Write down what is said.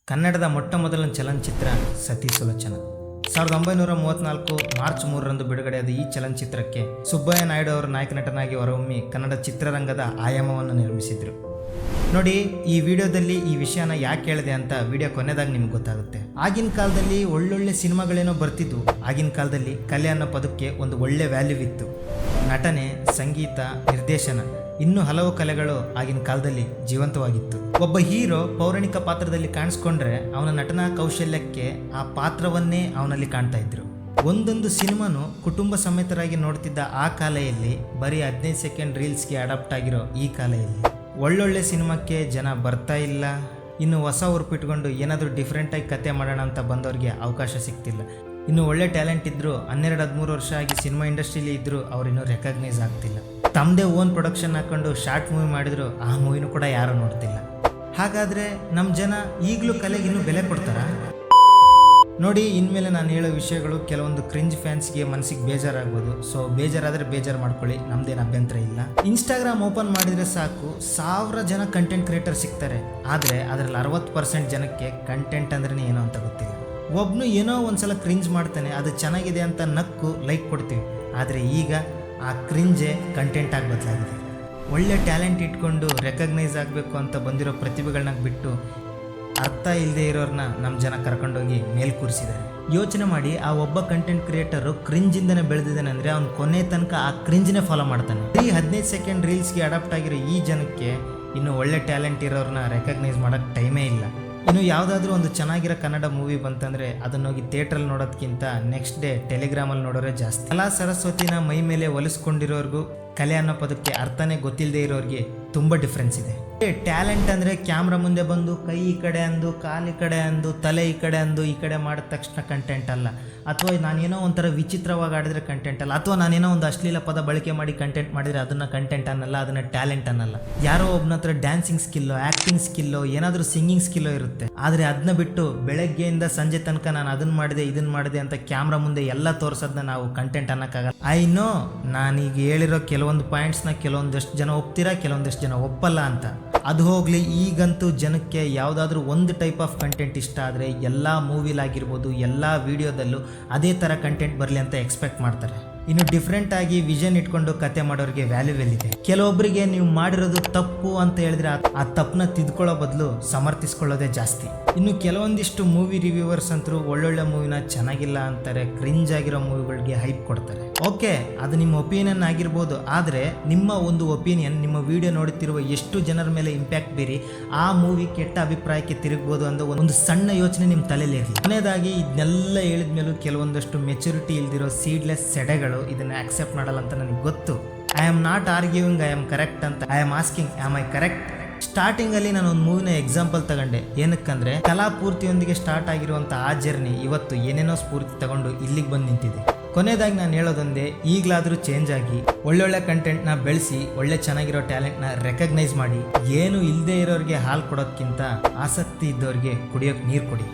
ಕನ್ನಡದ ಮೊಟ್ಟಮೊದಲ ಚಲನಚಿತ್ರ ಸತಿ ಸುಲೋಚನ 1934 ಮಾರ್ಚ್ 3ರಂದು ಬಿಡುಗಡೆಯಾದ ಈ ಚಲನಚಿತ್ರಕ್ಕೆ ಸುಬ್ಬಯ್ಯ ನಾಯ್ಡು ಅವರು ನಾಯಕ ನಟನಾಗಿ ಹೊರಹೊಮ್ಮಿ ಕನ್ನಡ ಚಿತ್ರರಂಗದ ಆಯಾಮವನ್ನು ನಿರ್ಮಿಸಿದರು. ನೋಡಿ, ಈ ವಿಡಿಯೋದಲ್ಲಿ ಈ ವಿಷಯನ ಯಾಕೆ ಹೇಳಿದೆ ಅಂತ ವಿಡಿಯೋ ಕೊನೆದಾಗ ನಿಮ್ಗೆ ಗೊತ್ತಾಗುತ್ತೆ. ಆಗಿನ ಕಾಲದಲ್ಲಿ ಒಳ್ಳೊಳ್ಳೆ ಸಿನಿಮಾಗಳೇನೋ ಬರ್ತಿದ್ವು. ಆಗಿನ ಕಾಲದಲ್ಲಿ ಕಲೆ ಅನ್ನೋ ಪದಕ್ಕೆ ಒಂದು ಒಳ್ಳೆ ವ್ಯಾಲ್ಯೂ ಇತ್ತು. ನಟನೆ, ಸಂಗೀತ, ನಿರ್ದೇಶನ ಇನ್ನೂ ಹಲವು ಕಲೆಗಳು ಆಗಿನ ಕಾಲದಲ್ಲಿ ಜೀವಂತವಾಗಿತ್ತು. ಒಬ್ಬ ಹೀರೋ ಪೌರಾಣಿಕ ಪಾತ್ರದಲ್ಲಿ ಕಾಣಿಸ್ಕೊಂಡ್ರೆ ಅವನ ನಟನಾ ಕೌಶಲ್ಯಕ್ಕೆ ಆ ಪಾತ್ರವನ್ನೇ ಅವನಲ್ಲಿ ಕಾಣ್ತಾ ಇದ್ರು. ಒಂದೊಂದು ಸಿನಿಮಾನು ಕುಟುಂಬ ಸಮೇತರಾಗಿ ನೋಡ್ತಿದ್ದ ಆ ಕಾಲೆಯಲ್ಲಿ ಬರೀ 15 ಸೆಕೆಂಡ್ ರೀಲ್ಸ್ಗೆ ಅಡಾಪ್ಟ್ ಆಗಿರೋ ಈ ಕಾಲೆಯಲ್ಲಿ ಒಳ್ಳೊಳ್ಳೆ ಸಿನಿಮಾಕ್ಕೆ ಜನ ಬರ್ತಾ ಇಲ್ಲ. ಇನ್ನು ಹೊಸ ಉರುಪಿಟ್ಕೊಂಡು ಏನಾದರೂ ಡಿಫ್ರೆಂಟಾಗಿ ಕತೆ ಮಾಡೋಣ ಅಂತ ಬಂದವ್ರಿಗೆ ಅವಕಾಶ ಸಿಗ್ತಿಲ್ಲ. ಇನ್ನು ಒಳ್ಳೆ ಟ್ಯಾಲೆಂಟ್ ಇದ್ದರೂ 12-13 ವರ್ಷ ಆಗಿ ಸಿನಿಮಾ ಇಂಡಸ್ಟ್ರಿಲಿ ಇದ್ದರೂ ಅವ್ರಿನ್ನೂ ರೆಕಗ್ನೈಸ್ ಆಗ್ತಿಲ್ಲ. ತಮ್ಮದೇ ಓನ್ ಪ್ರೊಡಕ್ಷನ್ ಹಾಕೊಂಡು ಶಾರ್ಟ್ ಮೂವಿ ಮಾಡಿದ್ರು ಆ ಮೂವಿನೂ ಕೂಡ ಯಾರೂ ನೋಡ್ತಿಲ್ಲ. ಹಾಗಾದರೆ ನಮ್ಮ ಜನ ಈಗಲೂ ಕಲೆಗೆ ಇನ್ನೂ ಬೆಲೆ ಕೊಡ್ತಾರಾ? ನೋಡಿ, ಇನ್ಮೇಲೆ ನಾನು ಹೇಳೋ ವಿಷಯಗಳು ಕೆಲವೊಂದು ಕ್ರಿಂಜ್ ಫ್ಯಾನ್ಸ್ಗೆ ಮನಸ್ಸಿಗೆ ಬೇಜಾರಾಗ್ಬೋದು. ಸೊ ಬೇಜಾರಾದರೆ ಬೇಜಾರು ಮಾಡ್ಕೊಳ್ಳಿ, ನಮ್ದೇನು ಅಭ್ಯಂತರ ಇಲ್ಲ. ಇನ್ಸ್ಟಾಗ್ರಾಮ್ ಓಪನ್ ಮಾಡಿದರೆ ಸಾಕು 1000 ಜನ ಕಂಟೆಂಟ್ ಕ್ರಿಯೇಟರ್ ಸಿಗ್ತಾರೆ. ಆದರೆ ಅದರಲ್ಲಿ 60% ಜನಕ್ಕೆ ಕಂಟೆಂಟ್ ಅಂದ್ರೇ ಏನೋ ಅಂತ ಗೊತ್ತಿಲ್ಲ. ಒಬ್ಬನು ಏನೋ ಒಂದ್ಸಲ ಕ್ರಿಂಜ್ ಮಾಡ್ತಾನೆ, ಅದು ಚೆನ್ನಾಗಿದೆ ಅಂತ ನಕ್ಕು ಲೈಕ್ ಕೊಡ್ತೀವಿ. ಆದರೆ ಈಗ ಆ ಕ್ರಿಂಜೇ ಕಂಟೆಂಟ್ ಆಗಿ ಬದಲಾಗಿದೆ. ಒಳ್ಳೆ ಟ್ಯಾಲೆಂಟ್ ಇಟ್ಕೊಂಡು ರೆಕಗ್ನೈಸ್ ಆಗಬೇಕು ಅಂತ ಬಂದಿರೋ ಪ್ರತಿಭೆಗಳನ್ನ ಬಿಟ್ಟು ಅರ್ಥ ಇಲ್ಲದೆ ಇರೋರನ್ನ ನಮ್ಮ ಜನ ಕರ್ಕೊಂಡೋಗಿ ಮೇಲ್ ಕೂರಿಸಿದ್ದಾರೆ. ಯೋಚನೆ ಮಾಡಿ, ಆ ಒಬ್ಬ ಕಂಟೆಂಟ್ ಕ್ರಿಯೇಟರು ಕ್ರಿಂಜಿಂದನೇ ಬೆಳೆದಿದ್ದಾನೆ ಅಂದರೆ ಅವ್ನು ಕೊನೆ ತನಕ ಆ ಕ್ರಿಂಜ್ನೇ ಫಾಲೋ ಮಾಡ್ತಾನೆ. ಈ 15 ಸೆಕೆಂಡ್ ರೀಲ್ಸ್ಗೆ ಅಡಾಪ್ಟ್ ಆಗಿರೋ ಈ ಜನಕ್ಕೆ ಇನ್ನು ಒಳ್ಳೆ ಟ್ಯಾಲೆಂಟ್ ಇರೋರನ್ನ ರೆಕಗ್ನೈಸ್ ಮಾಡೋಕ್ಕೆ ಟೈಮೇ ಇಲ್ಲ. ಇನ್ನು ಯಾವುದಾದ್ರೂ ಒಂದು ಚೆನ್ನಾಗಿರೋ ಕನ್ನಡ ಮೂವಿ ಬಂತಂದರೆ ಅದನ್ನೋಗಿ ಥಿಯೇಟ್ರಲ್ಲಿ ನೋಡೋದಕ್ಕಿಂತ ನೆಕ್ಸ್ಟ್ ಡೇ ಟೆಲಿಗ್ರಾಮಲ್ಲಿ ನೋಡೋರೇ ಜಾಸ್ತಿ. ಕಲಾ ಸರಸ್ವತಿನ ಮೈ ಮೇಲೆ ಒಲಿಸ್ಕೊಂಡಿರೋರ್ಗೂ ಕಲೆ ಅನ್ನೋ ಪದಕ್ಕೆ ಅರ್ಥನೇ ಗೊತ್ತಿಲ್ಲದೆ ಇರೋರಿಗೆ ತುಂಬ ಡಿಫ್ರೆನ್ಸ್ ಇದೆ. ಟ್ಯಾಲೆಂಟ್ ಅಂದರೆ ಕ್ಯಾಮ್ರಾ ಮುಂದೆ ಬಂದು ಕೈ ಈ ಕಡೆ ಅಂದು, ಕಾಲು ಈ ಕಡೆ ಅಂದು, ತಲೆ ಈ ಕಡೆ ಅಂದು ಈ ಕಡೆ ಮಾಡಿದ ತಕ್ಷಣ ಕಂಟೆಂಟ್ ಅಲ್ಲ. ಅಥವಾ ನಾನೇನೋ ಒಂಥರ ವಿಚಿತ್ರವಾಗಿ ಆಡಿದ್ರೆ ಕಂಟೆಂಟ್ ಅಲ್ಲ. ಅಥವಾ ನಾನೇನೋ ಒಂದು ಅಶ್ಲೀಲ ಪದ ಬಳಕೆ ಮಾಡಿ ಕಂಟೆಂಟ್ ಮಾಡಿದರೆ ಅದನ್ನು ಕಂಟೆಂಟ್ ಅನ್ನಲ್ಲ, ಅದನ್ನು ಟ್ಯಾಲೆಂಟ್ ಅನ್ನಲ್ಲ. ಯಾರೋ ಒಬ್ಬನ ಹತ್ರ ಡ್ಯಾನ್ಸಿಂಗ್ ಸ್ಕಿಲ್ಲೋ, ಆ್ಯಕ್ಟಿಂಗ್ ಸ್ಕಿಲ್ಲೋ, ಏನಾದರೂ ಸಿಂಗಿಂಗ್ ಸ್ಕಿಲ್ಲೋ ಇರುತ್ತೆ. ಆದರೆ ಅದನ್ನ ಬಿಟ್ಟು ಬೆಳಗ್ಗೆಯಿಂದ ಸಂಜೆ ತನಕ ನಾನು ಅದನ್ನು ಮಾಡಿದೆ ಇದನ್ನು ಮಾಡಿದೆ ಅಂತ ಕ್ಯಾಮ್ರಾ ಮುಂದೆ ಎಲ್ಲ ತೋರಿಸೋದನ್ನ ನಾವು ಕಂಟೆಂಟ್ ಅನ್ನೋಕ್ಕಾಗಲ್ಲ. ಐ ನೋ, ನಾನೀಗ ಹೇಳಿರೋ ಕೆಲವೊಂದು ಪಾಯಿಂಟ್ಸ್ನ ಕೆಲವೊಂದಷ್ಟು ಜನ ಒಪ್ತೀರಾ, ಕೆಲವೊಂದಷ್ಟು ಜನ ಒಪ್ಪಲ್ಲ ಅಂತ. ಅದು ಹೋಗಲಿ, ಈಗಂತೂ ಜನಕ್ಕೆ ಯಾವುದಾದ್ರೂ ಒಂದು ಟೈಪ್ ಆಫ್ ಕಂಟೆಂಟ್ ಇಷ್ಟ ಆದರೆ ಎಲ್ಲ ಮೂವಿಲಾಗಿರ್ಬೋದು, ಎಲ್ಲ ವೀಡಿಯೋದಲ್ಲೂ ಅದೇ ಥರ ಕಂಟೆಂಟ್ ಬರಲಿ ಅಂತ ಎಕ್ಸ್ಪೆಕ್ಟ್ ಮಾಡ್ತಾರೆ. ಇನ್ನು ಡಿಫ್ರೆಂಟ್ ಆಗಿ ವಿಷನ್ ಇಟ್ಕೊಂಡು ಕತೆ ಮಾಡೋರಿಗೆ ವ್ಯಾಲ್ಯೂ ಇದೆ. ಕೆಲವೊಬ್ಬರಿಗೆ ನೀವು ಮಾಡಿರೋದು ತಪ್ಪು ಅಂತ ಹೇಳಿದ್ರೆ ಆ ತಪ್ಪನ್ನ ತಿದ್ಕೊಳ್ಳೋ ಬದಲು ಸಮರ್ಥಿಸ್ಕೊಳ್ಳೋದೇ ಜಾಸ್ತಿ. ಇನ್ನು ಕೆಲವೊಂದಿಷ್ಟು ಮೂವಿ ರಿವ್ಯೂವರ್ಸ್ ಅಂತರೂ ಒಳ್ಳೊಳ್ಳೆ ಮೂವಿನ ಚೆನ್ನಾಗಿಲ್ಲ ಅಂತಾರೆ, ಕ್ರಿಂಜ್ ಆಗಿರೋ ಮೂವಿಗಳಿಗೆ ಹೈಪ್ ಕೊಡ್ತಾರೆ. ಓಕೆ, ಅದು ನಿಮ್ಮ ಒಪಿನಿಯನ್ ಆಗಿರ್ಬೋದು. ಆದರೆ ನಿಮ್ಮ ಒಂದು ಒಪಿನಿಯನ್ ನಿಮ್ಮ ವಿಡಿಯೋ ನೋಡುತ್ತಿರುವ ಎಷ್ಟು ಜನರ ಮೇಲೆ ಇಂಪ್ಯಾಕ್ಟ್ ಬೀರಿ ಆ ಮೂವಿ ಕೆಟ್ಟ ಅಭಿಪ್ರಾಯಕ್ಕೆ ತಿರುಗ್ಬೋದು ಅನ್ನೋ ಒಂದು ಸಣ್ಣ ಯೋಚನೆ ನಿಮ್ಮ ತಲೆಯಲ್ಲಿ ಇರಲಿ. ಕೊನೆಯದಾಗಿ ಇದನ್ನೆಲ್ಲ ಹೇಳಿದ ಮೇಲೂ ಕೆಲವೊಂದಷ್ಟು ಮೆಚುರಿಟಿ ಇಲ್ದಿರೋ ಸೀಡ್ಲೆಸ್ ಸೆಡೆಗಳು ಇದನ್ನು ಆಕ್ಸೆಪ್ಟ್ ಮಾಡಲ್ಲ ಅಂತ ನನಗೆ ಗೊತ್ತು. I am not arguing I am correct ಅಂತ, I am asking am I correct. ಸ್ಟಾರ್ಟಿಂಗಲ್ಲಿ ನಾನು ಒಂದು ಮೂವಿನ ಎಕ್ಸಾಂಪಲ್ ತಗೊಂಡೆ. ಏನಕ್ಕಂದರೆ ಕಲಾ ಪೂರ್ತಿಯೊಂದಿಗೆ ಸ್ಟಾರ್ಟ್ ಆಗಿರುವಂಥ ಆ ಜರ್ನಿ ಇವತ್ತು ಏನೇನೋ ಸ್ಫೂರ್ತಿ ತಗೊಂಡು ಇಲ್ಲಿಗೆ ಬಂದು ನಿಂತಿದೆ. ಕೊನೆಯದಾಗಿ ನಾನು ಹೇಳೋದೊಂದೇ, ಈಗಲಾದರೂ ಚೇಂಜ್ ಆಗಿ ಒಳ್ಳೊಳ್ಳೆ ಕಂಟೆಂಟ್ನ ಬೆಳೆಸಿ ಒಳ್ಳೆ ಚೆನ್ನಾಗಿರೋ ಟ್ಯಾಲೆಂಟ್ನ ರೆಕಗ್ನೈಸ್ ಮಾಡಿ. ಏನು ಇಲ್ಲದೆ ಇರೋರಿಗೆ ಹಾಲು ಕೊಡೋದಕ್ಕಿಂತ ಆಸಕ್ತಿ ಇದ್ದವ್ರಿಗೆ ಕುಡಿಯೋಕ್ಕೆ ನೀರು ಕೊಡಿ.